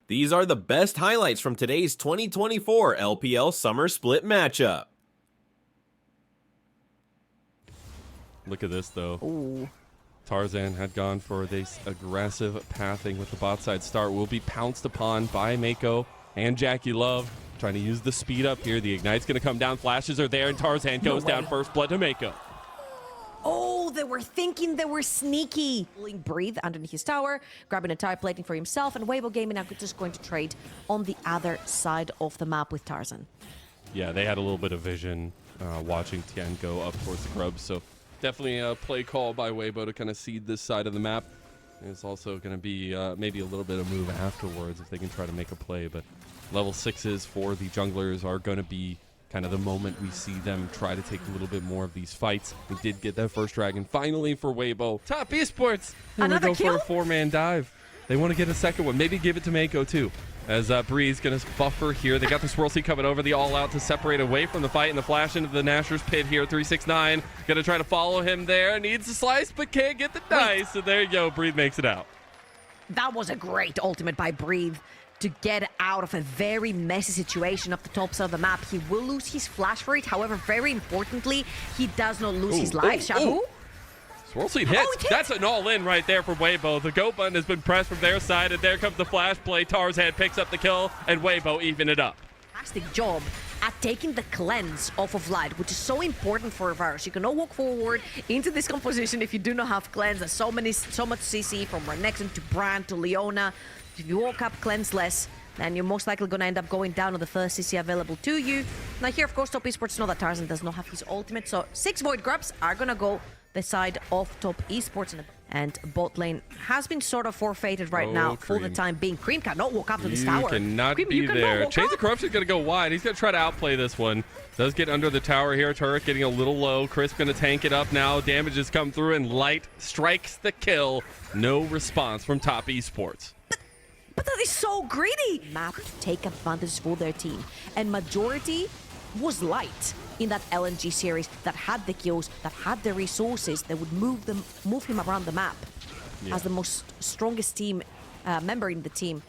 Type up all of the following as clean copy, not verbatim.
These are the best highlights from today's 2024 LPL Summer Split matchup. Look at this, though. Ooh. Tarzan had gone for this aggressive pathing with the bot side start. Will be pounced upon by Mako and Jackie Love. Trying to use the speed up here. The Ignite's going to come down. Flashes are there, and Tarzan goes down first blood to Mako. Oh, they were thinking they were sneaky. Breathe underneath his tower, grabbing a tire plating for himself, and Weibo Gaming now just going to trade on the other side of the map with Tarzan. Yeah, they had a little bit of vision watching Tian go up towards the grubs, so definitely a play call by Weibo to kind of seed this side of the map. It's also going to be maybe a little bit of move afterwards if they can try to make a play, but level 6s for the junglers are going to be kind of the moment we see them try to take a little bit more of these fights. We did get that first dragon finally for Weibo. Top Esports. Another go kill? for a 4-man dive. They want to get a second one. Maybe give it to Mako too. As Breeze going to buffer here. They got the Swirl Seed coming over the all-out to separate away from the fight, and the flash into the Nashor's pit here. 369 going to try to follow him there. Needs a slice, but can't get the dice. So there you go. Breathe makes it out. That was a great ultimate by Breathe to get out of a very messy situation up the top side of the map. He will lose his flash for it. However, very importantly, he does not lose his life. Shahu? Swirl Seed hits. That's an all-in right there for Weibo. The go button has been pressed from their side, and there comes the flash play. Tarzan picks up the kill, and Weibo even it up. Fantastic job at taking the cleanse off of Light, which is so important for Varus. You cannot walk forward into this composition if you do not have cleanse. There's so much CC from Renekton to Brand to Leona. If you walk up cleanseless, then you're most likely going to end up going down on the first CC available to you. Now here, of course, Top Esports know that Tarzan does not have his ultimate, so 6 Void Grubs are going to go the side of Top Esports, and bot lane has been sort of forfeited right now for the time being. Cream cannot walk up to this tower. You cannot Cream, be there. Chains up. of Corruption is going to go wide. He's going to try to outplay this one. Does get under the tower here. Turret getting a little low. Chris going to tank it up now. Damage has come through, and Light strikes the kill. No response from Top Esports. But that is so greedy. Map to take advantage for their team, and majority was Light in that LNG series that had the kills, that had the resources, that would move him around the map as the most strongest team member in the team,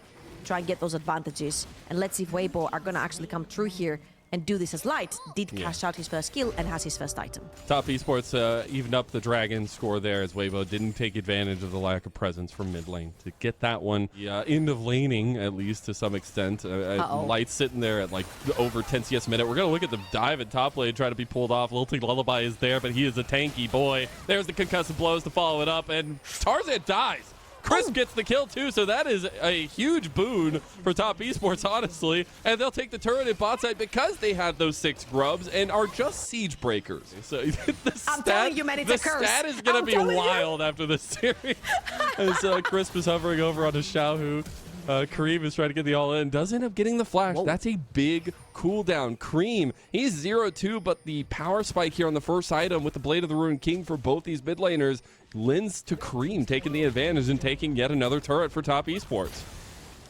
try and get those advantages. And let's see if Weibo are gonna actually come through here and do this as Light did cash out his first kill and has his first item. Top Esports evened up the Dragon score there as Weibo didn't take advantage of the lack of presence from mid lane to get that one. End of laning, at least to some extent. Light sitting there at like over 10 CS minute. We're going to look at the dive at top lane, try to be pulled off. Lilting Lullaby is there, but he is a tanky boy. There's the concussive blows to follow it up, and Tarzan dies. Chris gets the kill too, so that is a huge boon for Top Esports, honestly. And they'll take the turret at bot side because they have those 6 grubs and are just siege breakers. So I'm telling you, man, it's a curse. The stat is going to be wild after this series. As Crisp is hovering over on a Xiaohu. Kareem is trying to get the all-in. Does end up getting the flash. Whoa. That's a big cooldown. Cream, he's 0-2, but the power spike here on the first item with the Blade of the Ruined King for both these mid laners lends to Kareem taking the advantage and taking yet another turret for Top Esports.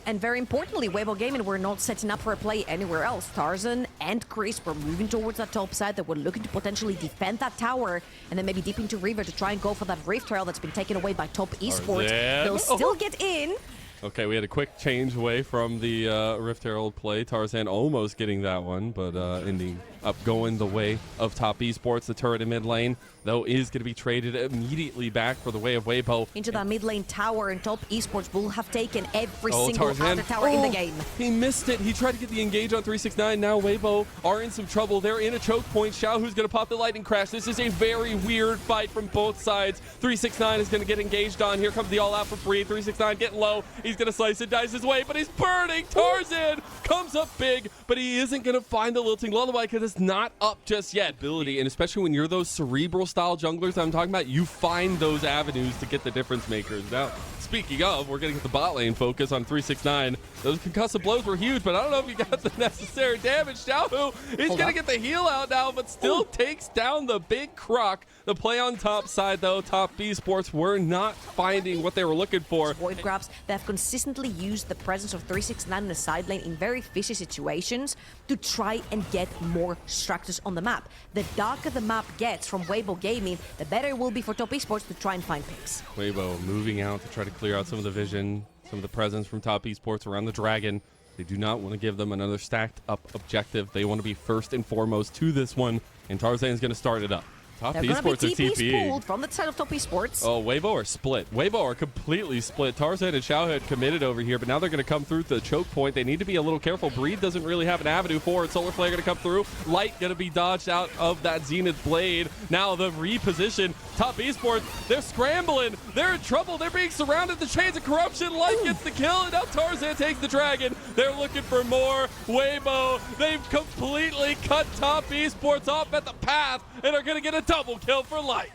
And very importantly, Weibo Gaming were not setting up for a play anywhere else. Tarzan and Chris were moving towards that top side. They were looking to potentially defend that tower and then maybe deep into River to try and go for that Rift Trail that's been taken away by Top Esports. They'll still get in. Okay, we had a quick change away from the Rift Herald play. Tarzan almost getting that one, but ending up going the way of Top Esports. The turret in mid lane, though, is going to be traded immediately back for the way of Weibo. Into that mid lane tower, and Top Esports will have taken every single other tower in the game. He missed it. He tried to get the engage on 369. Now Weibo are in some trouble. They're in a choke point. Xiaohu's going to pop the lightning crash. This is a very weird fight from both sides. 369 is going to get engaged on. Here comes the all out for free. 369 getting low. He's going to slice and dice his way, but he's burning. Tarzan comes up big, but he isn't going to find the Lilting Lullaby because it's not up just yet. Ability, and especially when you're those cerebral style junglers I'm talking about, you find those avenues to get the difference makers. Now, speaking of, we're going to get the bot lane focus on 369. Those concussive blows were huge, but I don't know if you got the necessary damage. Xiaohu is going to get the heal out now, but still takes down the big croc. The play on top side, though, Top Esports were not finding what they were looking for. Void Grabs, they have consistently used the presence of 369 in the side lane in very fishy situations to try and get more structures on the map. The darker the map gets from Weibo Gaming, the better it will be for Top Esports to try and find picks. Weibo moving out to try to clear out some of the vision. some of the presence from Top Esports around the Dragon. They do not want to give them another stacked up objective. They want to be first and foremost to this one, and Tarzan is going to start it up. Top They're going to Esports be are TPs TPing. pulled from the side of Top Esports. Oh, Weibo are split. Weibo are completely split. Tarzan and Xiao had committed over here, but now they're going to come through the choke point. They need to be a little careful. Breed doesn't really have an avenue for it. Solar Flare going to come through. Light going to be dodged out of that Zenith Blade. Now the reposition. Top Esports, they're scrambling. They're in trouble. They're being surrounded. The Chains of Corruption. Light gets the kill, and now Tarzan takes the Dragon. They're looking for more. Weibo, they've completely cut Top Esports off at the path and are going to get a double kill for Light.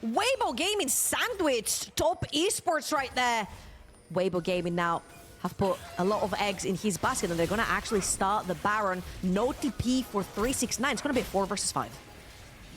Weibo Gaming sandwiched Top Esports right there. Weibo Gaming now have put a lot of eggs in his basket, and they're going to actually start the Baron. No TP for 369. It's going to be a 4 versus 5.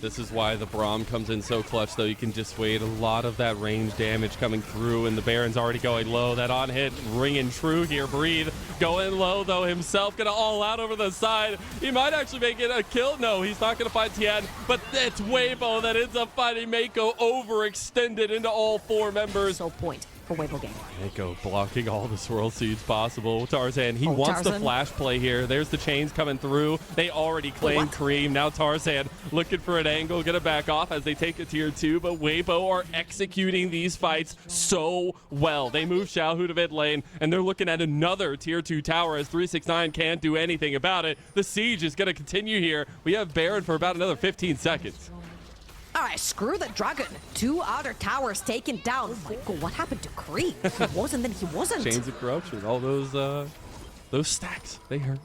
This is why the Braum comes in so clutch, though. You can dissuade a lot of that range damage coming through, and the Baron's already going low. That on-hit ringing true here. Breed going low, though, himself. Going to all out over the side. He might actually make it a kill. No, he's not going to find Tian, but it's Weibo that ends up fighting Mako overextended into all 4 members. So point for Weibo Gaming. Mako blocking all the swirl seeds possible. Tarzan, he wants the Tarzan. flash play here. There's the chains coming through. They already claimed Cream. Now Tarzan looking for an angle. Gonna back off as they take a tier 2, but Weibo are executing these fights so well. They move Xiaohu to mid lane, and they're looking at another tier 2 tower as 369 can't do anything about it. The siege is gonna continue here. We have Baron for about another 15 seconds. All right, screw the Dragon. 2 outer towers taken down. Oh my God, what happened to Creed? He wasn't, then he wasn't. Chains of Corruption, all those stacks, they hurt.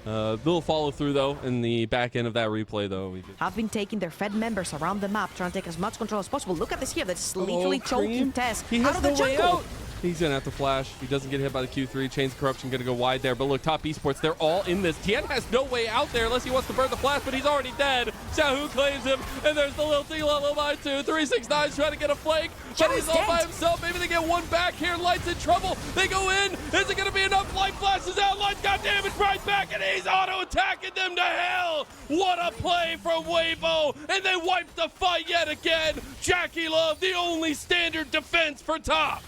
Little follow through though in the back end of that replay though. Have been taking their Fed members around the map, trying to take as much control as possible. Look at this here. That's literally choking Tess He out has of the no way jungle. out. He's gonna have to flash. He doesn't get hit by the Q3. Chains of Corruption gonna go wide there. But look, Top Esports, they're all in this. Tien has no way out there unless he wants to burn the flash, but he's already dead. Xiaohu claims him, and there's the little T-level 2. 369 trying to get a flank, but he's all by himself. Maybe they get one back here. Light's in trouble. They go in. Is it gonna be enough? Light flashes out. Light's got damage right back, and he's auto-attacking them to hell. What a play from Weibo, and they wipe the fight yet again. Jackie Love, the only standard defense for Top.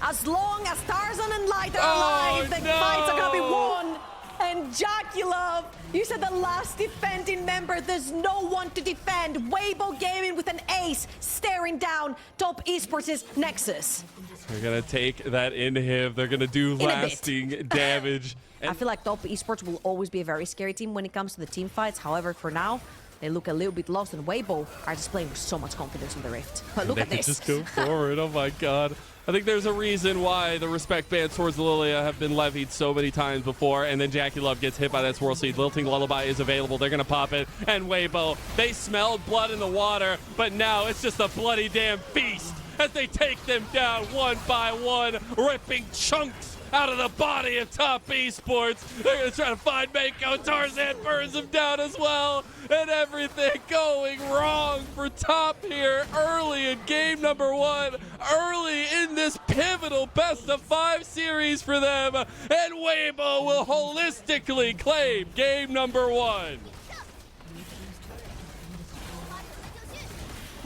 As long as Tarzan and Light are alive, the fights are gonna be won. And Jackie Love, you said the last defending member. There's no one to defend. Weibo Gaming with an ace staring down Top Esports' Nexus. They're gonna take that inhib. They're gonna do lasting damage. I feel like Top Esports will always be a very scary team when it comes to the team fights. However, for now, they look a little bit lost, and Weibo are displaying so much confidence in the Rift. But look at They this. just go forward. Oh my god. I think there's a reason why the respect bans towards Lilia have been levied so many times before, and then Jackie Love gets hit by that swirl seed. Lilting Lullaby is available. They're gonna pop it, and Weibo, they smelled blood in the water, but now it's just a bloody damn feast as they take them down one by one, ripping chunks out of the body of Top Esports. They're gonna try to find Mako. Tarzan burns him down as well, and everything going wrong for Top here early in game number 1, early in this pivotal best-of-5 series for them, and Weibo will holistically claim game number 1.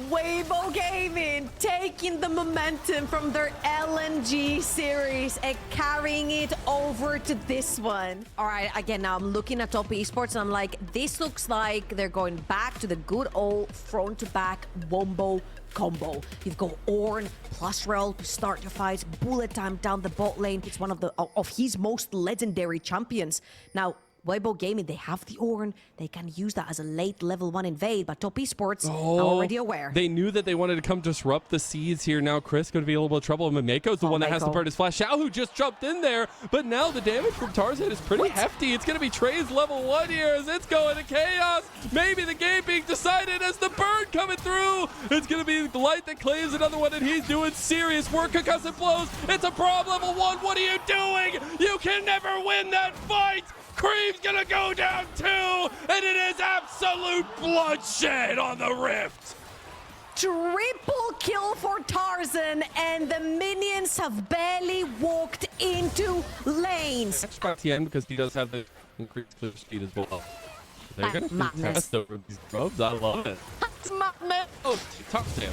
Weibo Gaming taking the momentum from their LNG series and carrying it over to this one. All right, again, now I'm looking at Top Esports and I'm like, this looks like they're going back to the good old front-to-back wombo combo. You've got Ornn plus Rel to start your fights, bullet time down the bot lane. It's one of his most legendary champions. Now, Weibo Gaming, they have the Ornn. They can use that as a late level 1 invade, but Top Esports are already aware. They knew that they wanted to come disrupt the seeds here. Now Chris going to be a little bit of trouble. Mako's the one that has to burn his flash. Xiaohu just jumped in there, but now the damage from Tarzan is pretty hefty. It's going to be Trey's level 1 here as it's going to chaos. Maybe the game being decided as the burn coming through. It's going to be the Light that claims another one, and he's doing serious work. Concussive blows. It's a Braum level 1. What are you doing? You can never win that fight. Cream's gonna go down too, and it is absolute bloodshed on the Rift. Triple kill for Tarzan, and the minions have barely walked into lanes. Tien, because he does have the increased clear speed as well. They're gonna test over these grubs. I love it. Oh, top him.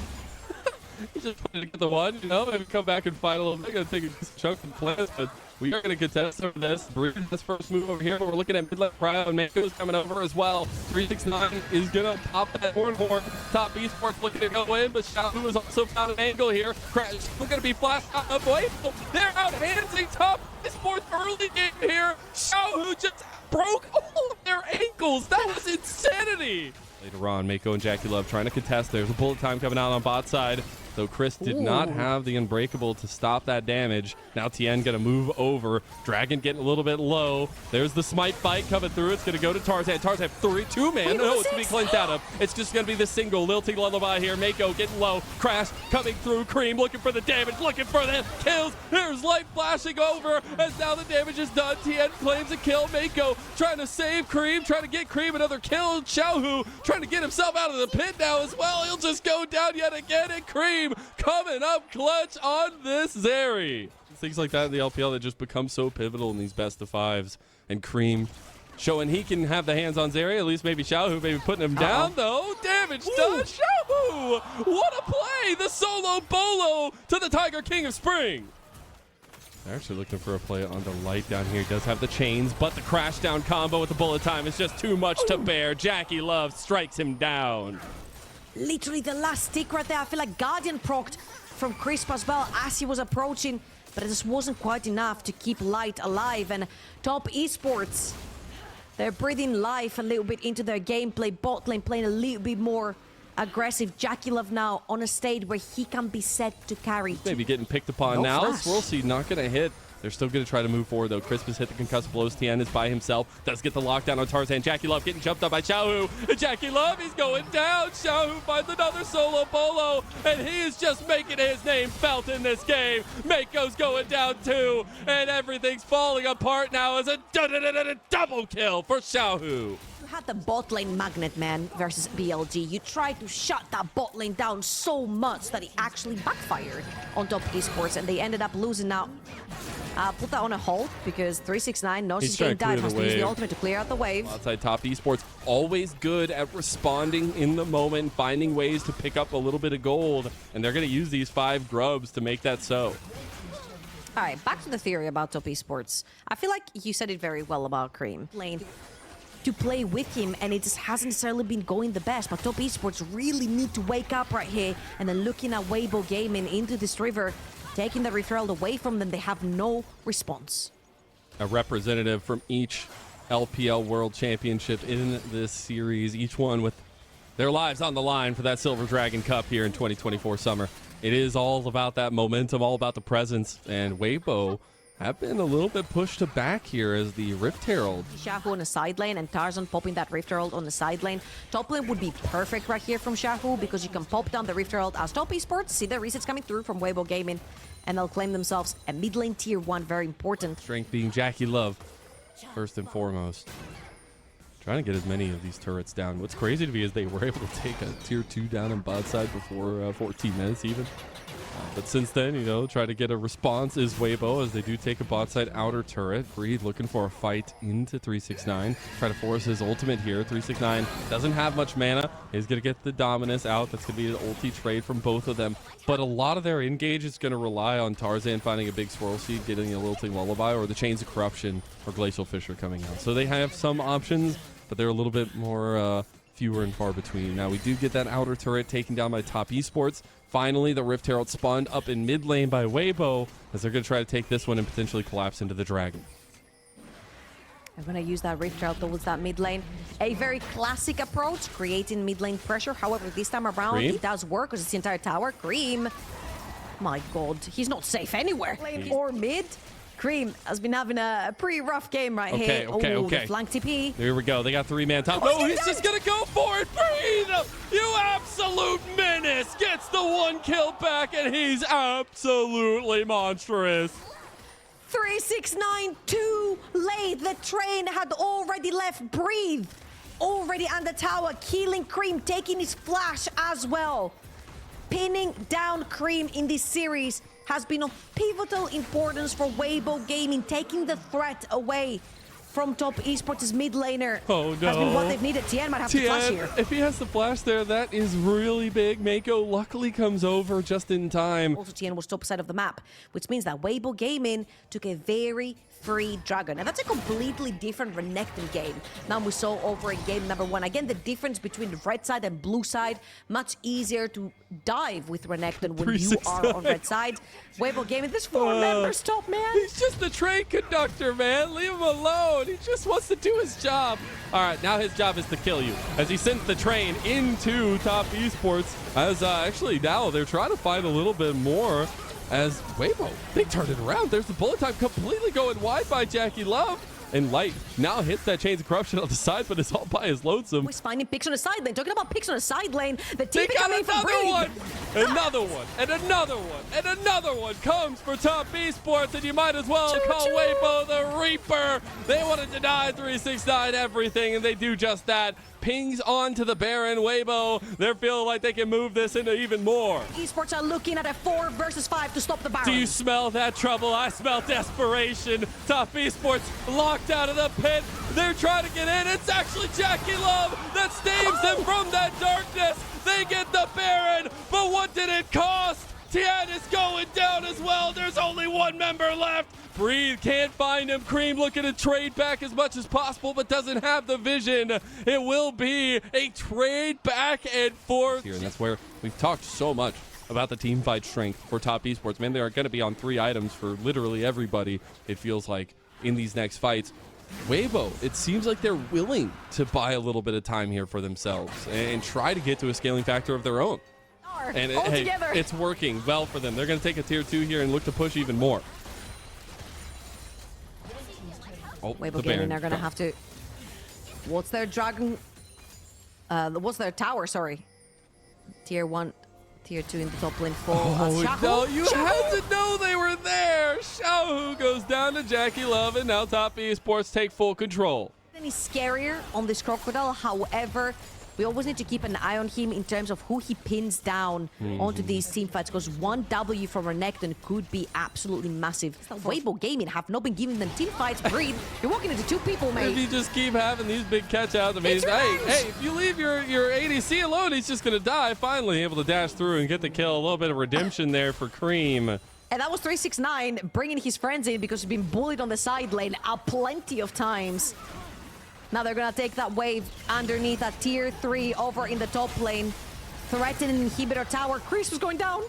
He just wanted to get the one, you know, maybe come back and fight a little bit. Gonna take a chunk of the plans, but we are going to contest over this. Breeden, this first move over here, but we're looking at mid-left crowd, and Mango's coming over as well. 369 is going to pop that horn. Top Esports looking to go in, but Xiaohu has also found an angle here. Crash still going to be flashed out of way. They're out-handsing Top Esports early game here. Xiaohu just broke all of their ankles. That was insanity. Later on, Mako and Jackie Love trying to contest. There's a bullet time coming out on bot side. So Chris did not have the Unbreakable to stop that damage. Now Tien going to move over. Dragon getting a little bit low. There's the smite fight coming through. It's going to go to Tarzan. Tarzan 3-2 man. No, it's going to be cleansed out of. It's just going to be the single. Lilting Lullaby here. Mako getting low. Crash coming through. Cream looking for the damage. Looking for the kills. There's light flashing over as now the damage is done. Tien claims a kill. Mako trying to save Cream. Trying to get Cream another kill. Xiaohu trying to get himself out of the pit now as well. He'll just go down yet again. And Cream coming up clutch on this Zeri. Things like that in the LPL that just become so pivotal in these best of fives. And Cream showing he can have the hands on Zeri. At least maybe Xiaohu maybe putting him down though. Damage done. Xiaohu. What a play. The solo bolo to the Tiger King of Spring. They're actually looking for a play on the light down here. He does have the chains, but the crash down combo with the bullet time is just too much to bear. Jackie Love strikes him down. Literally the last stick right there. I feel like Guardian procced from Crisp as well as he was approaching, but it just wasn't quite enough to keep Light alive. And Top Esports, they're breathing life a little bit into their gameplay. Bot lane playing a little bit more aggressive. Jackie Love now on a stage where he can be set to carry. Maybe getting picked upon No now. flash. Swirlseed not going to hit. They're still going to try to move forward, though. Crisp has hit the concussive blows. Tien is by himself. Does get the lockdown on Tarzan. Jackie Love getting jumped up by Xiaohu. And Jackie Love, he's going down. Xiaohu finds another solo bolo. And he is just making his name felt in this game. Mako's going down, too. And everything's falling apart now as a double kill for Xiaohu. You had the bot lane magnet, man, versus BLG. You tried to shut that bot lane down so much that it actually backfired on Top Esports, and they ended up losing now. Put that on a hold because 369 knows he's getting died. Has to use the ultimate to clear out the wave. Outside Top Esports, always good at responding in the moment, finding ways to pick up a little bit of gold, and they're going to use these 5 grubs to make that so. All right, back to the theory about Top Esports. I feel like you said it very well about Cream. Lane to play with him, and it just hasn't necessarily been going the best. But Top Esports really need to wake up right here, and then looking at Weibo Gaming into this river, taking the referral away from them. They have no response. A representative from each LPL World Championship in this series, each one with their lives on the line for that Silver Dragon Cup here in 2024 summer. It is all about that momentum, all about the presence, and Weibo have been a little bit pushed to back here as the Rift Herald. Xiaohu on the side lane and Tarzan popping that Rift Herald on the side lane. Top lane would be perfect right here from Xiaohu because you can pop down the Rift Herald as Top Esports. See the resets coming through from Weibo Gaming, and they'll claim themselves a mid lane tier 1, very important. Strength being Jackie Love, first and foremost. Trying to get as many of these turrets down. What's crazy to me is they were able to take a tier 2 down on bot side before 14 minutes even. But since then, you know, try to get a response is Weibo as they do take a bot side outer turret. Breed looking for a fight into 369. Try to force his ultimate here. 369 doesn't have much mana. He's going to get the Dominus out. That's going to be an ulti trade from both of them. But a lot of their engage is going to rely on Tarzan finding a big swirl seed, getting a Lilting Lullaby, or the Chains of Corruption or Glacial Fissure coming out. So they have some options, but they're a little bit more fewer and far between. Now we do get that outer turret taken down by Top Esports. Finally, the Rift Herald spawned up in mid lane by Weibo as they're going to try to take this one and potentially collapse into the Dragon. I'm going to use that Rift Herald towards that mid lane. A very classic approach, creating mid lane pressure. However, this time around, Cream? it does work because it's the entire tower. Cream. My God, he's not safe anywhere. Lane or mid. Cream has been having a pretty rough game right here. Okay. The flank TP. Here we go. They got 3-man top. No, he's just going to go for it. Breathe! You absolute menace! Gets the 1 kill back, and he's absolutely monstrous. 369 too late. The train had already left. Breathe. Already on the tower. Killing Cream, taking his flash as well. Pinning down Cream in this series has been of pivotal importance for Weibo Gaming, taking the threat away from Top Esports' mid laner. Oh, Has been what no. they've needed. Tien might have to flash Tien, here. if he has the flash there, that is really big. Mako luckily comes over just in time. Also, Tien was top side of the map, which means that Weibo Gaming took a very free dragon. And that's a completely different Renekton game than we saw over in game number 1. Again, the difference between the red side and blue side, much easier to dive with Renekton when you are on red side. Weibo Gaming, there's 4 members top, man. He's just the train conductor, man. Leave him alone. He just wants to do his job. All right, now his job is to kill you as he sends the train into Top Esports. As actually now they're trying to find a little bit more. As Weibo, they turned it around. There's the bullet time completely going wide by Jackie Love. And Light now hits that Chains of Corruption on the side, but is all by his lonesome. He's finding picks on the side lane. Talking about picks on the side lane. The They team got coming from another Breed. one! Another one, and another one, and another one comes for Top Esports, and you might as well call Weibo the Reaper. They want to deny 369 everything, and they do just that. Pings on to the Baron. Weibo, they're feeling like they can move this into even more. Esports are looking at a 4 versus 5 to stop the Baron. Do you smell that trouble? I smell desperation. Top Esports locked out of the pit. They're trying to get in. It's actually Jackie Love that saves them from that darkness. They get the Baron, but what did it cost? Tien is going down as well. There's only 1 member left. Breathe can't find him. Cream looking to trade back as much as possible, but doesn't have the vision. It will be a trade back and forth here, and that's where we've talked so much about the team fight strength for Top Esports. Man, they are going to be on 3 items for literally everybody, it feels like, in these next fights. Weibo, it seems like they're willing to buy a little bit of time here for themselves and try to get to a scaling factor of their own. And all hey, together. it's working well for them. They're going to take a tier 2 here and look to push even more. Oh, Weibo the Gaming Baron. are going to have to... What's their dragon... what's their tower, sorry. Tier 1, Tier 2 in the top lane full. Oh, Xiaohu. no, you Xiaohu. had to know they were there. Xiaohu goes down to Jackie Love, and now Top Esports take full control. Then he's scarier on this Crocodile. However, we always need to keep an eye on him in terms of who he pins down onto these team fights, because 1 W from Renekton could be absolutely massive. Weibo Gaming have not been giving them team fights. Breathe. You're walking into 2 people, If mate. you just keep having these big catch-outs, I mean, It's hey, revenge. if you leave your ADC alone, he's just going to die. Finally able to dash through and get the kill. A little bit of redemption there for Cream. And that was 369 bringing his friends in because he's been bullied on the side lane plenty of times. Now they're gonna take that wave underneath at tier 3 over in the top lane. Threatening inhibitor tower. Chris was going down.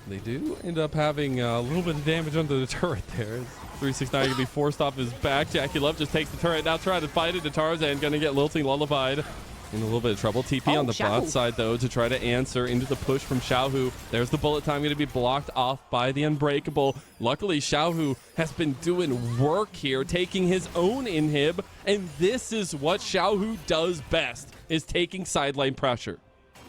They do end up having a little bit of damage under the turret there. 369 gonna be forced off his back. Jackie Love just takes the turret, now trying to fight it to Tarzan. Gonna get Lilting lullified. In a little bit of trouble. TP on the bot Xiaohu. side, though, to try to answer into the push from Xiaohu. There's the bullet time going to be blocked off by the Unbreakable. Luckily, Xiaohu has been doing work here, taking his own inhib, and this is what Xiaohu does best, is taking side lane pressure.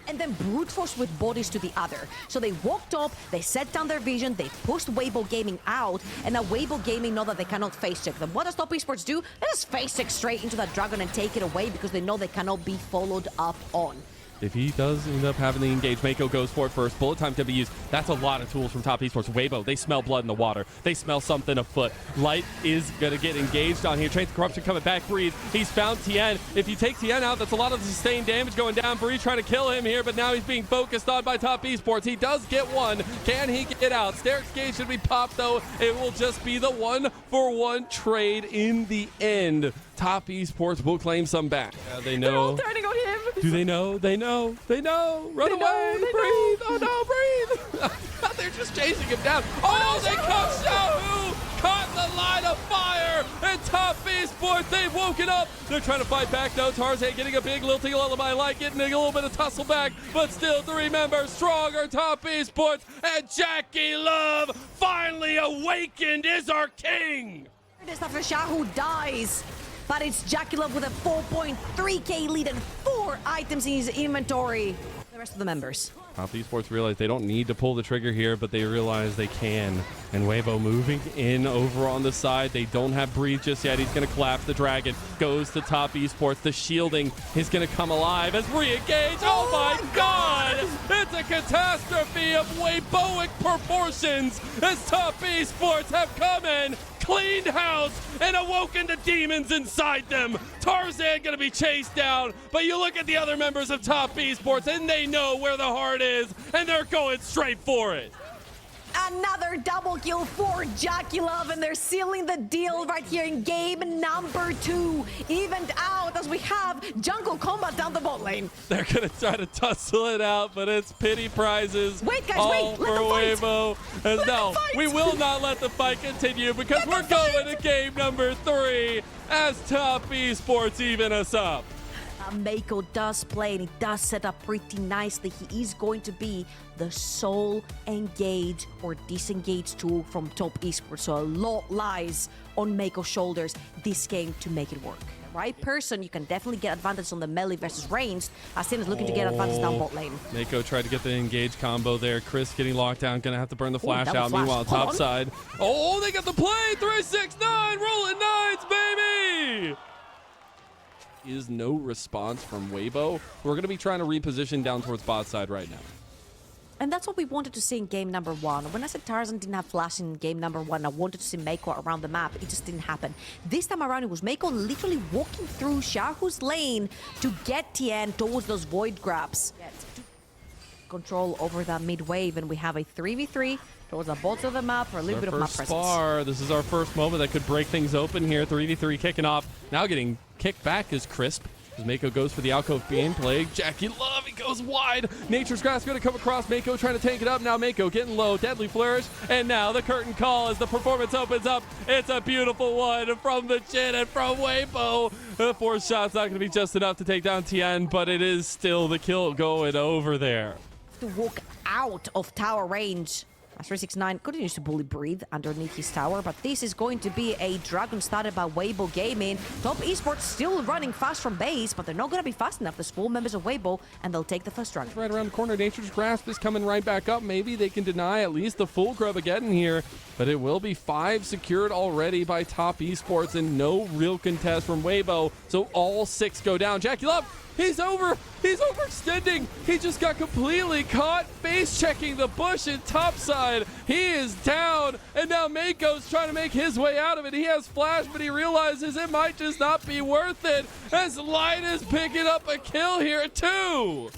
And then brute force with bodies to the other. So they walked up, they set down their vision, they pushed Weibo Gaming out, and now Weibo Gaming know that they cannot face check them. What does Top Esports do? They just face check straight into that dragon and take it away because they know they cannot be followed up on. If he does end up having the engage, Mako goes for it first. Bullet time can be used. That's a lot of tools from Top Esports. Weibo, they smell blood in the water. They smell something afoot. Light is going to get engaged on here. Chains of Corruption coming back. Breathe. He's found Tien. If you take Tien out, that's a lot of sustained damage going down. Breathe trying to kill him here, but now he's being focused on by Top Esports. He does get one. Can he get out? Steric's Gate should be popped, though. It will just be the 1-for-1 trade in the end. Top Esports will claim some back. They They're all know. turning on him. Do they know? They know. They know. Run They away. know, they Breathe. Oh, no, breathe. They're just chasing him down. Oh, they caught Xiaohu. Caught the line of fire. And Top Esports, they've woken up. They're trying to fight back, though. Tarzan getting a big lilting lullaby, like getting a little bit of tussle back. But still 3 members stronger. Top Esports. And Jackie Love finally awakened is our king. It is after Xiaohu dies. But it's Jackie Love with a 4.3k lead and 4 items in his inventory. The rest of the members. Top Esports realize they don't need to pull the trigger here, but they realize they can. And Weibo moving in over on the side. They don't have Breathe just yet. He's going to collapse the dragon. Goes to Top Esports. The shielding is going to come alive as re-engage. Oh my God! It's a catastrophe of Weiboic proportions as Top Esports have come in, cleaned house and awoken the demons inside them. Tarzan gonna be chased down, but you look at the other members of Top Esports and they know where the heart is, and they're going straight for it. Another double kill for JackeyLove, and they're sealing the deal right here in game number 2. Evened out as we have Jungle Combat down the bot lane. They're gonna try to tussle it out, but it's pity prizes. Wait, guys, all wait, for let them fight. Weibo. Let No, them fight. we will not let the fight continue because we're going to game number 3 as Top Esports even us up. Mako does play, and he does set up pretty nicely. He is going to be the sole engage or disengage tool from Top Esports. So a lot lies on Mako's shoulders this game to make it work. Right person, you can definitely get advantage on the melee versus ranged. As Sin is looking to get advantage down bot lane. Mako tried to get the engage combo there. Chris getting locked down, gonna have to burn the flash double out. flash. Meanwhile, Hold top on. side. Oh, they got the play. 369, rolling nines, baby. Is no response from Weibo. We're gonna be trying to reposition down towards bot side right now. And that's what we wanted to see in game number 1. When I said Tarzan didn't have flash in game number 1, I wanted to see Mako around the map. It just didn't happen. This time around, it was Mako literally walking through Xiaohu's lane to get Tien towards those void grabs. Control over that mid wave, and we have a 3v3 towards the bottom of the map for a little bit of map First presence. spar. This is our first moment that could break things open here. 3v3 kicking off. Now getting kicked back is Crisp. As Mako goes for the alcove gameplay. JackeyLove, he goes wide. Nature's Grass going to come across. Mako trying to tank it up. Now Mako getting low. Deadly Flourish. And now the curtain call as the performance opens up. It's a beautiful one from the chin and from Weibo. The 4th shot's not going to be just enough to take down Tien, but it is still the kill going over there. To walk out of tower range. As 369 continues to bully Breathe underneath his tower, but this is going to be a Dragon started by Weibo Gaming. Top Esports still running fast from base, but they're not going to be fast enough. There's 4 members of Weibo, and they'll take the first Dragon. Right around the corner, Nature's Grasp is coming right back up. Maybe they can deny at least the full grub again here, but it will be 5 secured already by Top Esports and no real contest from Weibo, so all 6 go down. JackeyLove, he's overextending. He just got completely caught face checking the bush in topside. He is down, and now Mako's trying to make his way out of it. He has flash, but he realizes it might just not be worth it as Light is picking up a kill here too.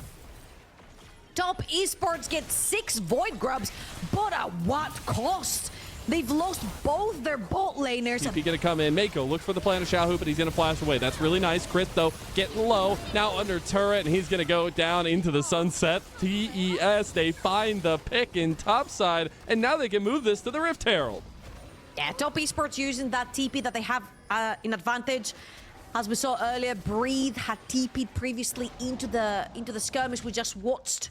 Top Esports get 6 Void Grubs, but at what cost? They've lost both their bot laners. TP gonna come in. Mako looks for the plan of Xiaohu, but he's gonna flash away. That's really nice. Chris, though, getting low. Now under turret, and he's gonna go down into the sunset. TES, they find the pick in topside, and now they can move this to the Rift Herald. Yeah, Top Esports using that TP that they have in advantage. As we saw earlier, Breathe had TP'd previously into the skirmish we just watched.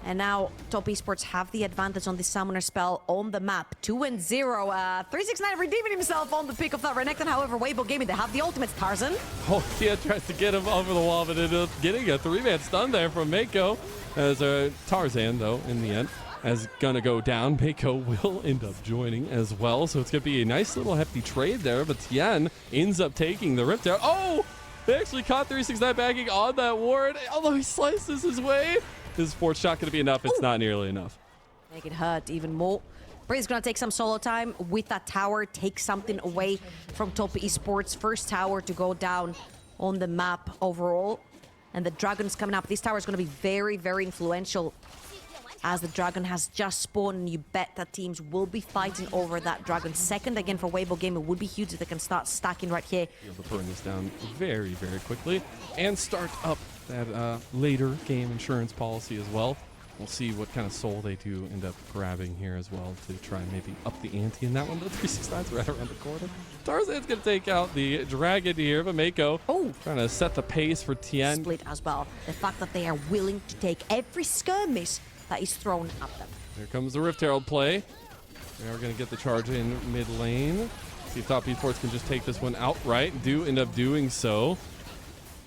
And now Top Esports have the advantage on this summoner spell on the map. 2-0. 369 redeeming himself on the pick of that Renekton. However, Weibo Gaming, they have the ultimates. Tarzan. Oh, Tia tries to get him over the wall, but ended up getting a 3-man stun there from Mako. As Tarzan, though, in the end, is gonna go down. Mako will end up joining as well. So it's gonna be a nice little hefty trade there, but Tien ends up taking the Rift out. Oh! They actually caught 369 backing on that ward, although he slices his way. Is 4th shot going to be enough? It's not nearly enough. Make it hurt even more. Breeze's going to take some solo time with that tower, take something away from Top Esports. First tower to go down on the map overall. And the Dragon's coming up. This tower is going to be very, very influential as the Dragon has just spawned, and you bet that teams will be fighting over that Dragon. Second again for Weibo Gaming would be huge if they can start stacking right here. Be able to burn this down very, very quickly and start up that later game insurance policy as well. We'll see what kind of soul they do end up grabbing here as well to try and maybe up the ante in that one. The 369's right around the corner. Tarzan's going to take out the Dragon here, but Mako trying to set the pace for Tien. Split as well. The fact that they are willing to take every skirmish that is thrown at them. Here comes the Rift Herald play. They are going to get the charge in mid lane. See if Top Esports can just take this one outright. Do end up doing so.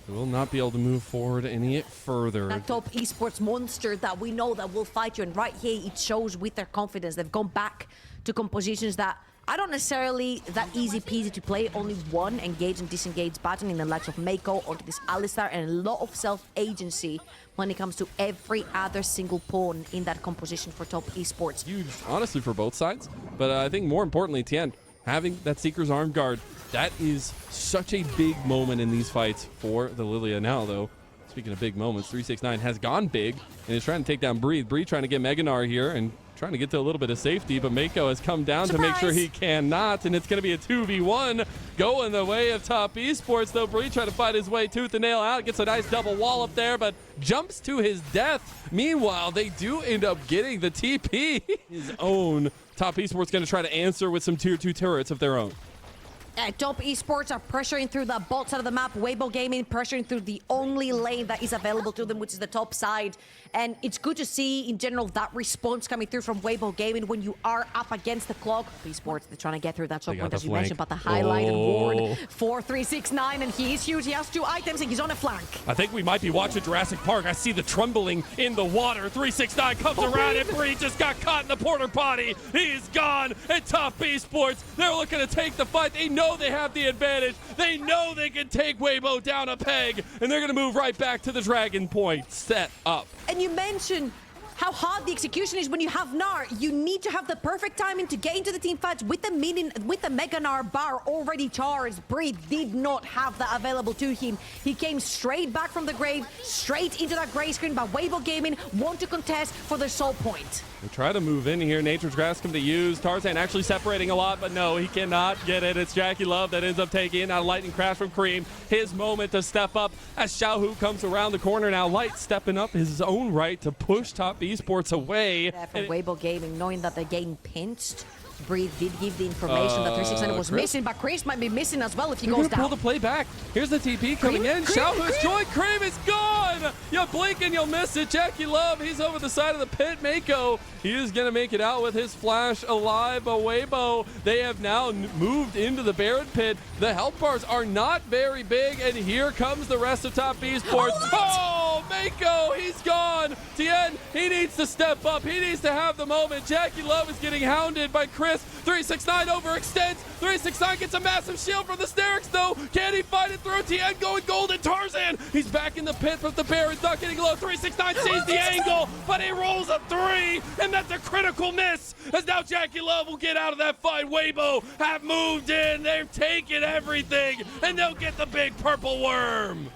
They will not be able to move forward any further. That Top Esports monster that we know that will fight you, and right here it shows with their confidence. They've gone back to compositions that are not necessarily that easy peasy to play. Only one engage and disengage button in the likes of Mako onto this Alistar, and a lot of self-agency when it comes to every other single pawn in that composition for Top Esports. Huge, honestly, for both sides. But I think more importantly, Tien having that Seeker's arm guard, that is such a big moment in these fights for the Lilia. Now, though, speaking of big moments, 369 has gone big and is trying to take down Breathe. Breathe trying to get Mega Gnar here and trying to get to a little bit of safety, but Mako has come down to make sure he cannot, and it's going to be a 2v1 going the way of Top Esports, though. Breathe trying to fight his way tooth and nail out, gets a nice double wall up there, but jumps to his death. Meanwhile, they do end up getting the TP. His own Top Esports going to try to answer with some tier 2 turrets of their own. Top Esports are pressuring through the bot side of the map. Weibo Gaming pressuring through the only lane that is available to them, which is the top side. And it's good to see, in general, that response coming through from Weibo Gaming when you are up against the clock. Esports, they're trying to get through that shot point, as you mentioned, but the highlighted ward for 369, and he is huge. He has 2 items, and he's on a flank. I think we might be watching Jurassic Park. I see the trembling in the water. 369 comes around, and Breed just got caught in the porter potty. He's gone, and Top Esports, they're looking to take the fight. They know they have the advantage. They know they can take Weibo down a peg, and they're going to move right back to the Dragon Point set up. And you mentioned how hard the execution is when you have Gnar. You need to have the perfect timing to get into the team fights with the Mega Gnar bar already charged. Breed did not have that available to him. He came straight back from the grave, straight into that gray screen, but Weibo Gaming want to contest for their soul point. They try to move in here. Nature's Grass come to use. Tarzan actually separating a lot, but no, he cannot get it. It's JackeyLove that ends up taking it. Now Lightning Crash from Cream. His moment to step up as Xiaohu comes around the corner. Now Light stepping up his own right to push Top Esports away. Yeah, from Weibo Gaming, knowing that they're getting pinched. Breed did give the information that 369 was missing, but Chris might be missing as well if he goes down. Pull the play back. Here's the TP coming in. Xiaohu's joined. Cream is gone. You blink and you'll miss it. JackeyLove, he's over the side of the pit. Mako, he is going to make it out with his flash alive. But Weibo, they have now moved into the Baron pit. The health bars are not very big, and here comes the rest of Top Esports. Oh, Mako, he's gone. Tien, he needs to step up. He needs to have the moment. JackeyLove is getting hounded by Chris. 369 overextends. 369 gets a massive shield from the Sterix, though. Can he fight it through? Tien going golden. Tarzan, he's back in the pit, but the Baron's not getting low. 369 sees the angle, but he rolls a 3, and that's a critical miss, as now JackeyLove will get out of that fight. Weibo have moved in. They've taken everything, and they'll get the big purple worm.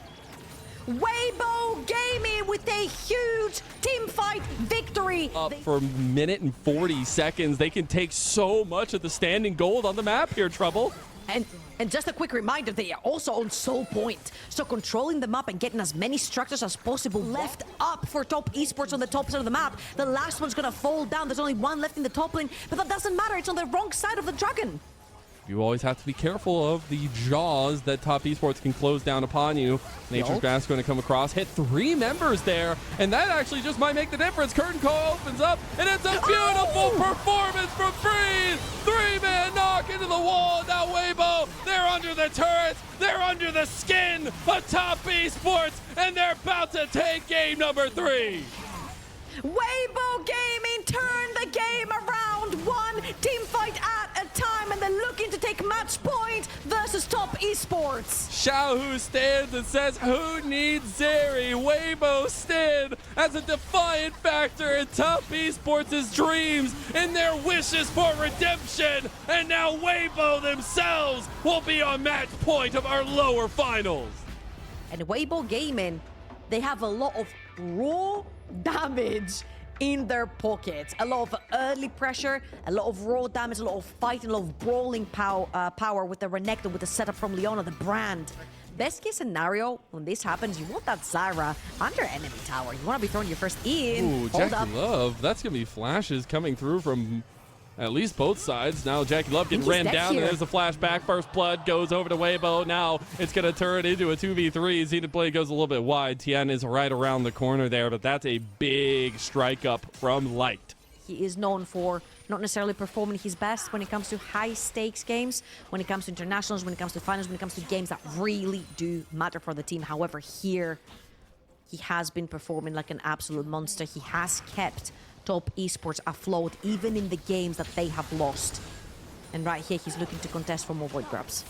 Weibo Gaming with a huge team fight victory. Up for a minute and 40 seconds. They can take so much of the standing gold on the map here, Trouble. And just a quick reminder, they are also on soul point. So controlling the map and getting as many structures as possible left up for Top Esports on the top side of the map. The last one's gonna fall down. There's only one left in the top lane, but that doesn't matter. It's on the wrong side of the dragon. You always have to be careful of the jaws that Top Esports can close down upon you. Nature's Grass going to come across, hit 3 members there, and that actually just might make the difference. Curtain call opens up, and it's a beautiful performance from Breathe. 3-man knock into the wall. Now Weibo, they're under the turrets, they're under the skin of Top Esports, and they're about to take game number 3. Weibo Gaming turned the game around, one team fight at a time, and they're looking to take match point versus Top Esports. Xiaohu stands and says, who needs Zeri? Weibo stand as a defiant factor in Top Esports' dreams and their wishes for redemption. And now Weibo themselves will be on match point of our lower finals. And Weibo Gaming, they have a lot of raw damage in their pockets. A lot of early pressure, a lot of raw damage, a lot of fighting, a lot of brawling power with the Renekton, with the setup from Leona, the brand. Best case scenario, when this happens, you want that Zyra under enemy tower. You want to be throwing your first in. Ooh, JackeyLove, that's going to be flashes coming through from at least both sides. Now JackeyLove getting ran down. There's a flashback. First blood goes over to Weibo. Now it's going to turn into a 2v3. Zenith Blade goes a little bit wide. Tien is right around the corner there, but that's a big strike up from Light. He is known for not necessarily performing his best when it comes to high stakes games, when it comes to internationals, when it comes to finals, when it comes to games that really do matter for the team. However, here he has been performing like an absolute monster. He has kept Top Esports afloat, even in the games that they have lost. And right here, he's looking to contest for more void grabs.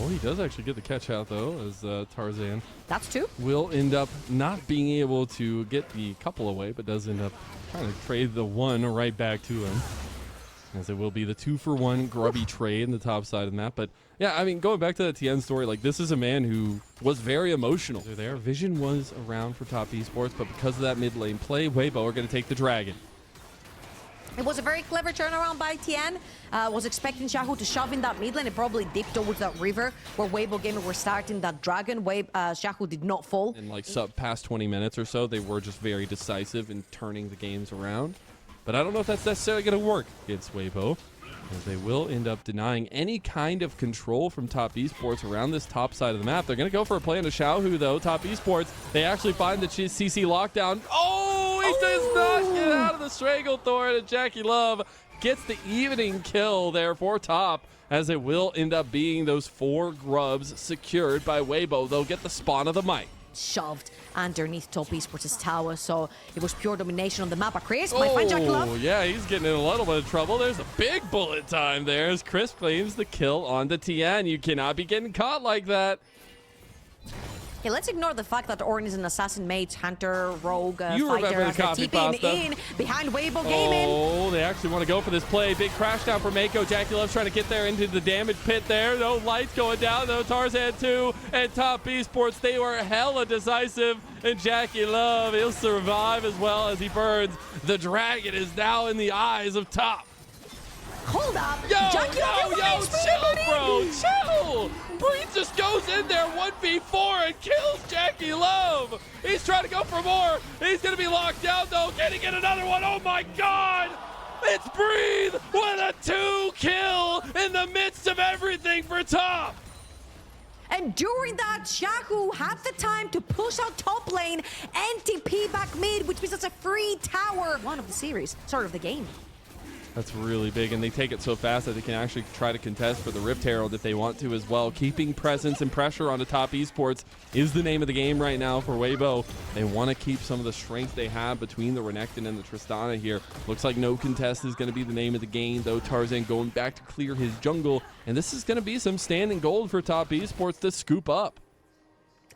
Oh, he does actually get the catch out, though, as Tarzan. That's 2. Will end up not being able to get the couple away, but does end up trying to trade the 1 right back to him. as it will be the 2-for-1 grubby trade in the top side of the map. But yeah, I mean, going back to the TN story, like, this is a man who was very emotional. They're there. Vision was around for top esports, but because of that mid lane play, Weibo are going to take the dragon. It was a very clever turnaround by Tien. Was expecting Xiaohu to shove in that mid lane. It probably dipped towards that river where Weibo Gaming were starting that dragon. Xiaohu did not fall. In like past 20 minutes or so, they were just very decisive in turning the games around. But I don't know if that's necessarily going to work against Weibo, as they will end up denying any kind of control from Top Esports around this top side of the map. They're going to go for a play into Xiaohu, though. Top Esports, they actually find the CC lockdown. Oh, he does not get out of the Stranglethorn, and Jackie Love gets the evening kill there for Top, as it will end up being those 4 grubs secured by Weibo. They'll get the spawn of the might. Shoved underneath Top Esports' tower, so it was pure domination on the map. But Chris might find Jackie Love. Yeah, he's getting in a little bit of trouble. There's a big bullet time there as Chris claims the kill on the Tien. You cannot be getting caught like that. Okay, let's ignore the fact that Ornn is an assassin, mage, hunter, rogue, You fighter. remember the As they're copy TPing pasta. in behind Weibo Gaming. Oh, they actually want to go for this play. Big crash down for Mako. Jackie Love's trying to get there into the damage pit there. No lights going down, though. Tarzan 2 and Top Esports, they were hella decisive. And Jackie Love, he'll survive as well as he burns. The dragon is now in the eyes of Top. Hold up. Yo, Jackie Love, chill, bro, chill. Breeze just goes in there 1v4 and kills Jackie Love. He's trying to go for more. He's going to be locked down, though. Can he get another one? Oh, my God. It's Breathe with a 2 kill in the midst of everything for Top. And during that, Xiaohu had the time to push out top lane and TP back mid, which means it's a free tower. One of the series, sort of the game. That's really big, and they take it so fast that they can actually try to contest for the Rift Herald if they want to as well. Keeping presence and pressure onto Top Esports is the name of the game right now for Weibo. They want to keep some of the strength they have between the Renekton and the Tristana here. Looks like no contest is going to be the name of the game, though. Tarzan going back to clear his jungle, and this is going to be some standing gold for Top Esports to scoop up.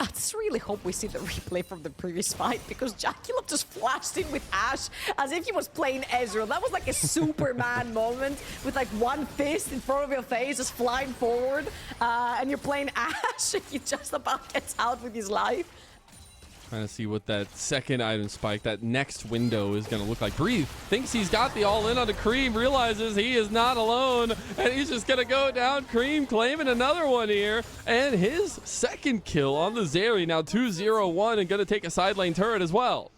I just really hope we see the replay from the previous fight, because Jackie Love just flashed in with Ashe as if he was playing Ezreal. That was like a Superman moment with like one fist in front of your face just flying forward, and you're playing Ashe and he just about gets out with his life. Trying to see what that second item spike, that next window is going to look like. Breathe thinks he's got the all-in on the Cream, realizes he is not alone, and he's just going to go down. Cream claiming another one here, and his second kill on the Zeri. Now 2-0-1 and going to take a side lane turret as well.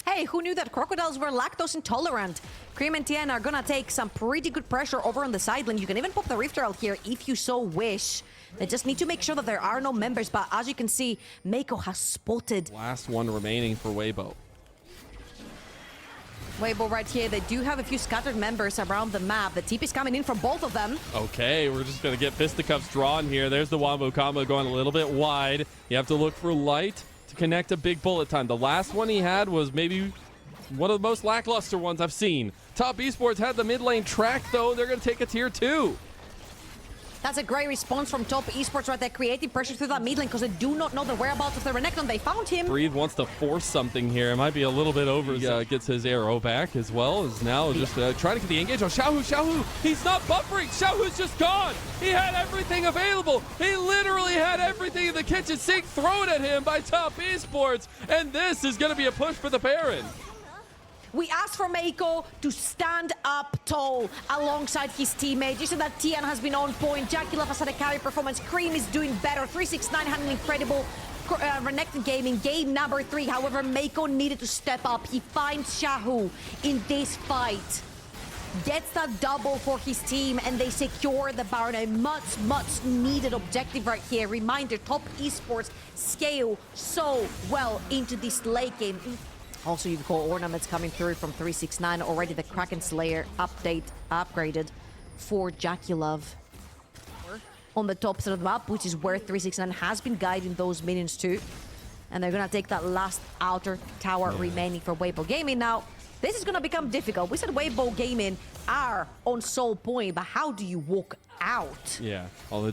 Hey, who knew that crocodiles were lactose intolerant? Cream and Tien are gonna take some pretty good pressure over on the side lane. You can even pop the Rift Herald here if you so wish. They just need to make sure that there are no members, but as you can see, Mako has spotted Last one remaining for Weibo. Weibo right here. They do have a few scattered members around the map. The TP is coming in from both of them. Okay, we're just going to get fisticuffs drawn here. There's the Wombo combo going a little bit wide. You have to look for light to connect a big bullet time. The last one he had was maybe one of the most lackluster ones I've seen. Top Esports had the mid lane track, though. They're going to take a tier 2. That's a great response from Top Esports right there, creating pressure through that mid lane because they do not know the whereabouts of the Renekton. They found him. Breathe wants to force something here. It might be a little bit over. He gets his arrow back as well as now just trying to get the engage on Xiaohu. Xiaohu, he's not buffering. Xiaohu's just gone. He had everything available. He literally had everything in the kitchen sink thrown at him by Top Esports. And this is going to be a push for the Baron. We asked for Mako to stand up tall alongside his teammate. You see that Tien has been on point. Jackie Love has had a carry performance. Cream is doing better. 369 had an incredible Renekton gaming game number 3. However, Mako needed to step up. He finds Xiaohu in this fight. Gets that double for his team, and they secure the Baron. A much needed objective right here. Reminder, Top Esports scale so well into this late game. Also, you've got ornaments coming through from 369. Already the Kraken Slayer update upgraded for Jackie Love on the top side of the map, which is where 369 has been guiding those minions to. And they're going to take that last outer tower remaining for Weibo Gaming. Now, this is going to become difficult. We said Weibo Gaming are on Soul Point, but how do you walk out. Yeah, although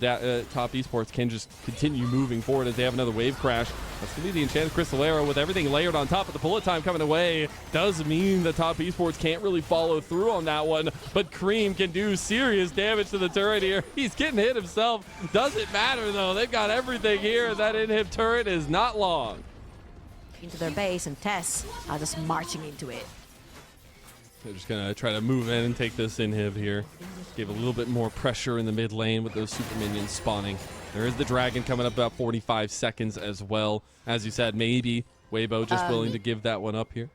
Top Esports can just continue moving forward as they have another wave crash. That's going to be the Enchanted Crystal Arrow with everything layered on top of the bullet time coming away. Does mean that Top Esports can't really follow through on that one, but Cream can do serious damage to the turret here. He's getting hit himself. Doesn't matter, though. They've got everything here. That inhib turret is not long. Into their base, and Tess are just marching into it. They're just going to try to move in and take this inhib here. Give a little bit more pressure in the mid lane with those super minions spawning. There is the dragon coming up about 45 seconds as well. As you said, maybe Weibo just willing to give that one up here.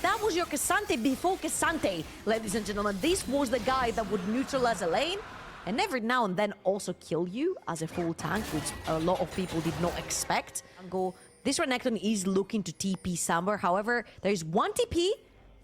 That was your K'Sante before K'Sante, ladies and gentlemen. This was the guy that would neutralize a lane and every now and then also kill you as a full tank, which a lot of people did not expect. This Renekton is looking to TP somewhere. However, there is one TP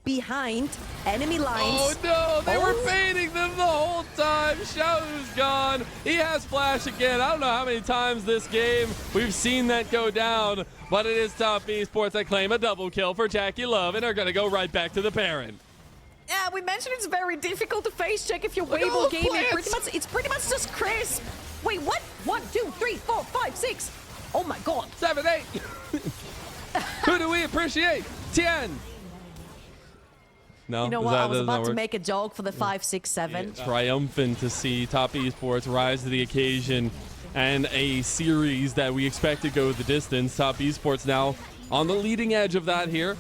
behind enemy lines. Oh no, they were fading them the whole time. Xiaohu's gone. He has flash again. I don't know how many times this game we've seen that go down, but it is Top Esports that claim a double kill for Jackie Love and are going to go right back to the parent. Yeah, we mentioned it's very difficult to face check if you're Look at all Weibo the gaming. plants. It's pretty much just Crisp. Wait, what? 1, 2, 3, 4, 5, 6. Oh my god. 7, 8. Who do we appreciate? 10. No, You know what? I was about to make a joke for the 5, 6, 7. Triumphant to see Top Esports rise to the occasion and a series that we expect to go the distance. Top Esports now on the leading edge of that here.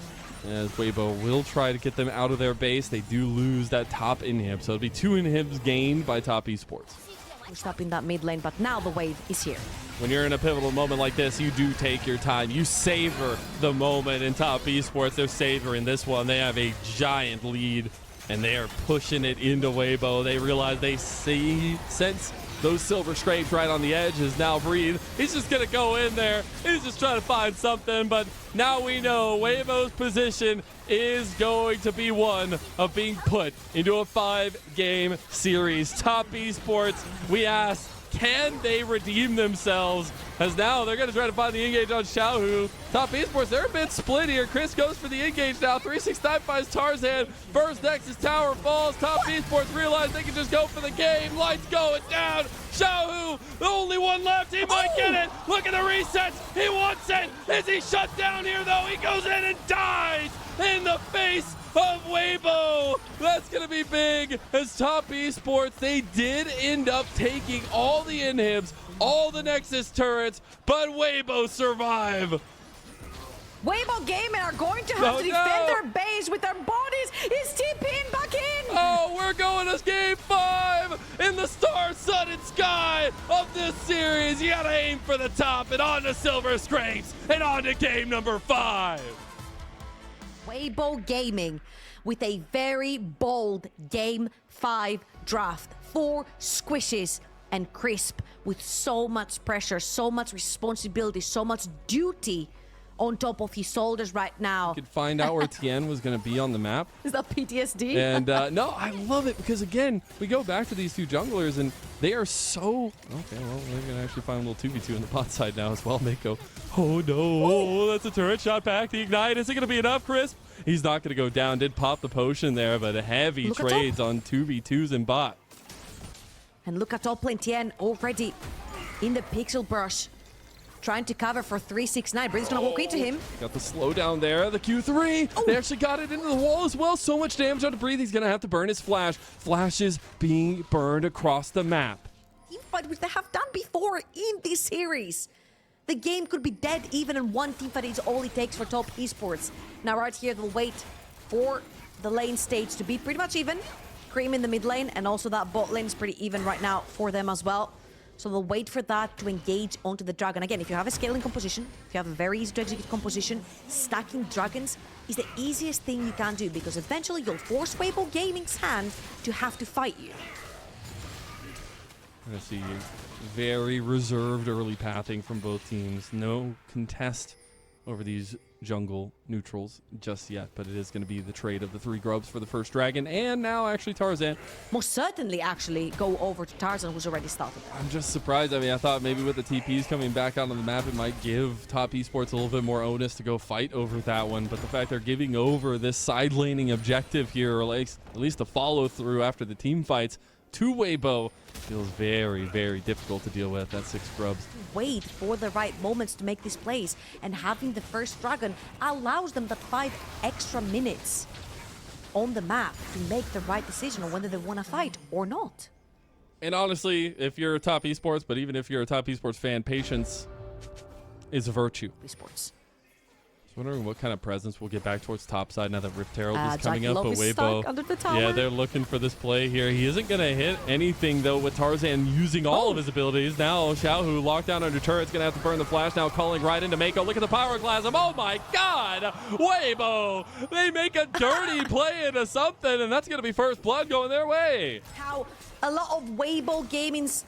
As Weibo will try to get them out of their base. They do lose that top inhib, so it'll be 2 inhibs gained by Top Esports. Pushed up in that mid lane, but now the wave is here. When you're in a pivotal moment like this, you do take your time. You savor the moment. In Top Esports, they're savoring this one. They have a giant lead, and they are pushing it into Weibo. They realize they sense those silver scrapes right on the edge as now Breathe. He's just going to go in there. He's just trying to find something, but now we know Weibo's position is going to be one of being put into a 5-game series. Top Esports, we ask, can they redeem themselves? As now they're going to try to find the engage on Xiaohu. Top Esports, they're a bit split here. Chris goes for the engage now. 369 finds Tarzan. First Nexus Tower falls. Top Esports realize they can just go for the game. Lights going down. Xiaohu, the only one left. He might get it. Look at the resets. He wants it. Is he shut down here, though? He goes in and dies in the face of Weibo. That's going to be big as Top Esports, they did end up taking all the inhibs, all the Nexus turrets, but Weibo survive. Weibo Gaming are going to have to defend their base with their bodies. Is TPing back in? Oh, we're going to game 5 in the star, sun, and sky of this series. You got to aim for the top and on to Silver Scrapes and on to game number 5. Weibo Gaming with a very bold Game 5 draft. 4 squishes and Crisp with so much pressure, so much responsibility, so much duty on top of his shoulders right now. You could find out where Tien was going to be on the map. Is that PTSD? And no, I love it because, again, we go back to these 2 junglers and they are so... Okay, well, we're going to actually find a little 2v2 on the bot side now as well. Mako. Oh, no. Oh, that's a turret shot back. The Ignite. Is it going to be enough, Crisp? He's not going to go down. Did pop the potion there, but heavy trades on 2v2s and bot. And look at top lane Tien already in the pixel brush. Trying to cover for 369. Breeze's gonna walk into him. Got the slowdown there. The Q3. Oh. They actually got it into the wall as well. So much damage on to Breathe. He's gonna have to burn his flash. Flash is being burned across the map. Teamfight which they have done before in this series. The game could be dead even in one teamfight is all it takes for Top Esports. Now right here they'll wait for the lane stage to be pretty much even. Cream in the mid lane and also that bot lane is pretty even right now for them as well. So they'll wait for that to engage onto the dragon. Again, if you have a scaling composition, if you have a very easy to execute composition, stacking dragons is the easiest thing you can do because eventually you'll force Weibo Gaming's hand to have to fight you. I see very reserved early pathing from both teams. No contest over these jungle neutrals just yet, but it is going to be the trade of the 3 grubs for the first dragon, and now actually Tarzan. Most certainly actually go over to Tarzan, who's already started. I'm just surprised. I mean, I thought maybe with the TPs coming back out on the map, it might give Top Esports a little bit more onus to go fight over that one, but the fact they're giving over this side laning objective here, or like, at least the follow through after the team fights, to Weibo feels very, very difficult to deal with. That's 6 grubs. Wait for the right moments to make this plays, and having the first dragon allows them that 5 extra minutes on the map to make the right decision on whether they want to fight or not. And honestly, if you're a top esports, but even if you're a top esports fan, patience is a virtue. Esports. I was wondering what kind of presence we'll get back towards top side now that Rift Herald is coming up, Love but is Weibo, stuck under the tower. yeah, they're looking for this play here. He isn't going to hit anything, though, with Tarzan using all of his abilities. Now, Xiaohu locked down under turret's going to have to burn the flash now, calling right into Mako. Look at the pyroclasm. Oh, my God. Weibo, they make a dirty play into something, and that's going to be first blood going their way. How a lot of Weibo Gaming's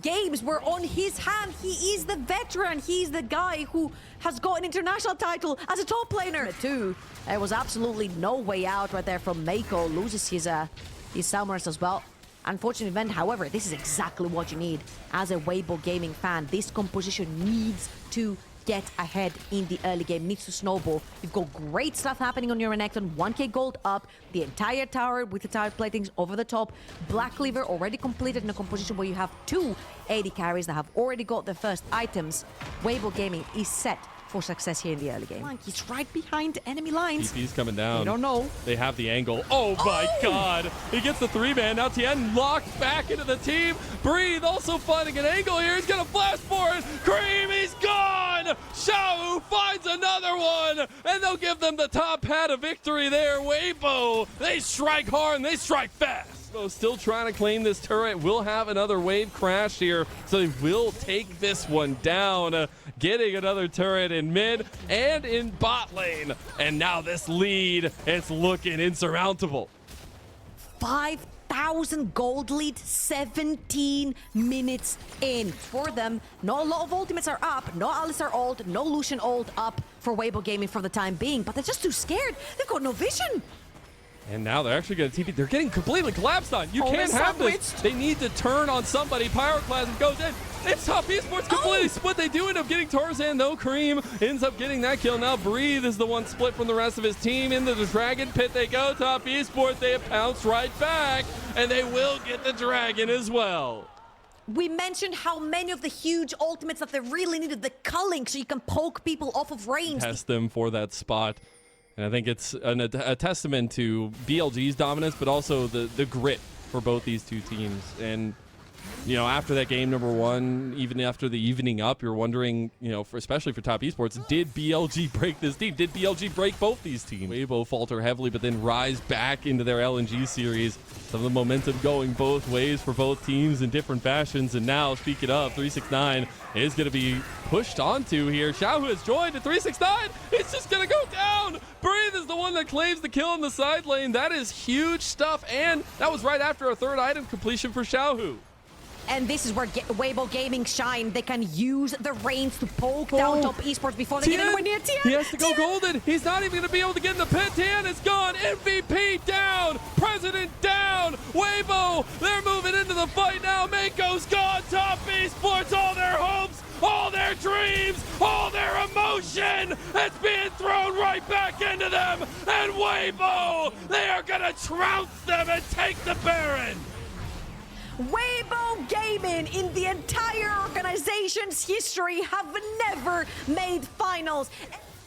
games were on his hand. He is the veteran. He's the guy who has got an international title as a top laner too. There was absolutely no way out right there from Mako. Loses his Salmars as well. Unfortunate event, however, this is exactly what you need as a Weibo Gaming fan. This composition needs to get ahead in the early game, needs to snowball. You've got great stuff happening on your Renekton, 1k gold up, the entire tower with the tile platings over the top. Black Cleaver already completed in a composition where you have 2 AD carries that have already got their first items. Weibo Gaming is set for success here in the early game. He's right behind enemy lines. TP's coming down. They don't know. They have the angle. Oh my God. He gets the 3-man. Now Tien locked back into the team. Breathe also finding an angle here. He's going to flash for it. Cream, he's gone. Xiao finds another one. And they'll give them the top hat of victory there. Weibo, they strike hard and they strike fast. So still trying to claim this turret. Will have another wave crash here. So they will take this one down. Getting another turret in mid and in bot lane. And now this lead, it's looking insurmountable. 5,000 gold lead, 17 minutes in. For them, not a lot of ultimates are up. No Alistar ult, no Lucian ult up for Weibo Gaming for the time being. But they're just too scared. They've got no vision. And now they're actually going to TP. They're getting completely collapsed on. You can't have this. They need to turn on somebody. Pyroclasm goes in. It's Top Esports completely split. They do end up getting Tarzan, though. Cream ends up getting that kill. Now Breathe is the one split from the rest of his team. Into the Dragon Pit they go. Top Esports, they have pounced right back. And they will get the Dragon as well. We mentioned how many of the huge ultimates that they really needed, the culling, so you can poke people off of range. Test them for that spot. And I think it's a testament to BLG's dominance, but also the grit for both these two teams. And, you know, after that game number 1, even after the evening up, you're wondering, you know, especially for Top Esports, did BLG break this team? Did BLG break both these teams? Weibo falter heavily, but then rise back into their LNG series. Some of the momentum going both ways for both teams in different fashions. And now, speaking of, 369 is going to be pushed onto here. Xiao has joined at 369. It's just going to go down. Breathe is the one that claims the kill in the side lane. That is huge stuff. And that was right after a 3rd item completion for Xiaohu. And this is where Weibo Gaming shine. They can use the reins to poke down Top Esports before they get anywhere near Tien. He has to go golden. He's not even going to be able to get in the pit. Tien is gone. MVP down. President down. Weibo, they're moving into the fight now. Mako's gone. Top Esports, all their hopes, all their dreams, all their emotion is being thrown right back into them. And Weibo, they are going to trounce them and take the Baron. Weibo Gaming in the entire organization's history have never made finals.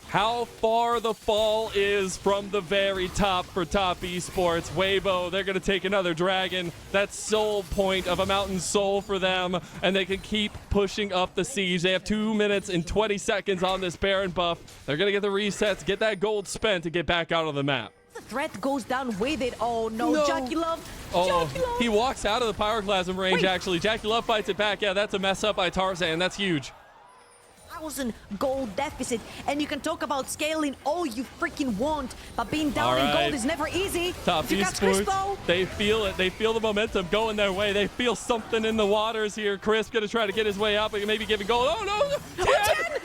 How far the fall is from the very top for Top Esports. Weibo, they're going to take another dragon. That's soul point of a mountain soul for them, and they can keep pushing up the siege. They have 2 minutes and 20 seconds on this Baron buff. They're going to get the resets, get that gold spent to get back out on the map. The threat goes down with it. Oh no, Jackie Love. Oh, Jackie Love. he walks out of the pyroclasm range, actually. Jackie Love fights it back. Yeah, that's a mess up by Tarzan. That's huge. 1,000 gold deficit, and you can talk about scaling all you freaking want, but being down in gold is never easy. Top Esports, they feel it. They feel the momentum going their way. They feel something in the waters here. Chris gonna try to get his way out, but maybe giving gold. Oh no!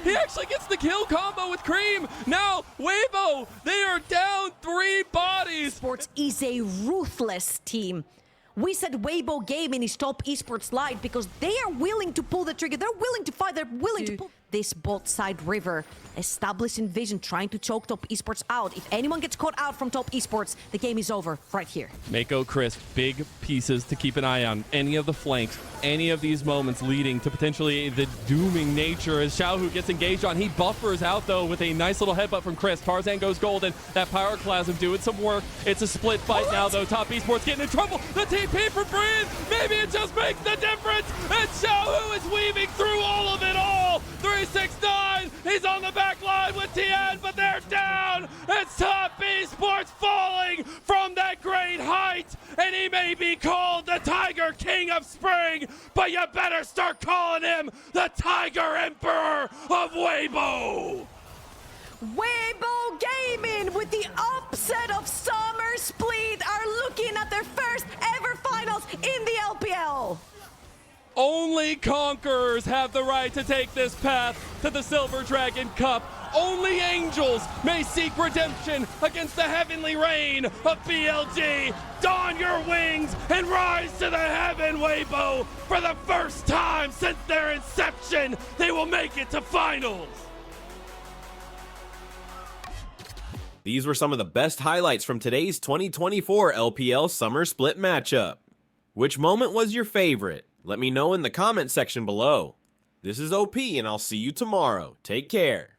He actually gets the kill combo with Cream. Now Weibo, they are down 3 bodies. Sports is a ruthless team. We said Weibo Gaming is Top Esports Light because they are willing to pull the trigger. They're willing to fight. They're willing to pull. this bot side river, establishing vision, trying to choke Top Esports out. If anyone gets caught out from Top Esports, the game is over right here. Mako, Chris, big pieces to keep an eye on. Any of the flanks, any of these moments leading to potentially the dooming nature as Xiaohu gets engaged on. He buffers out, though, with a nice little headbutt from Chris. Tarzan goes golden. That Pyroclasm doing some work. It's a split fight now, though. Top Esports getting in trouble. The TP for Brand. Maybe it just makes the difference. And Xiaohu is weaving through all of it all. 369. He's on the back line with Tien, but they're down. It's Top Esports falling from that great height. And he may be called the Tiger King of Spring, but you better start calling him the Tiger Emperor of Weibo. Weibo Gaming with the upset of Summer Split are looking at their first ever finals in the LPL. Only conquerors have the right to take this path to the Silver Dragon Cup. Only angels may seek redemption against the heavenly reign of BLG. Don your wings and rise to the heaven, Weibo. For the first time since their inception, they will make it to finals. These were some of the best highlights from today's 2024 LPL Summer Split matchup. Which moment was your favorite? Let me know in the comment section below. This is OP and I'll see you tomorrow. Take care.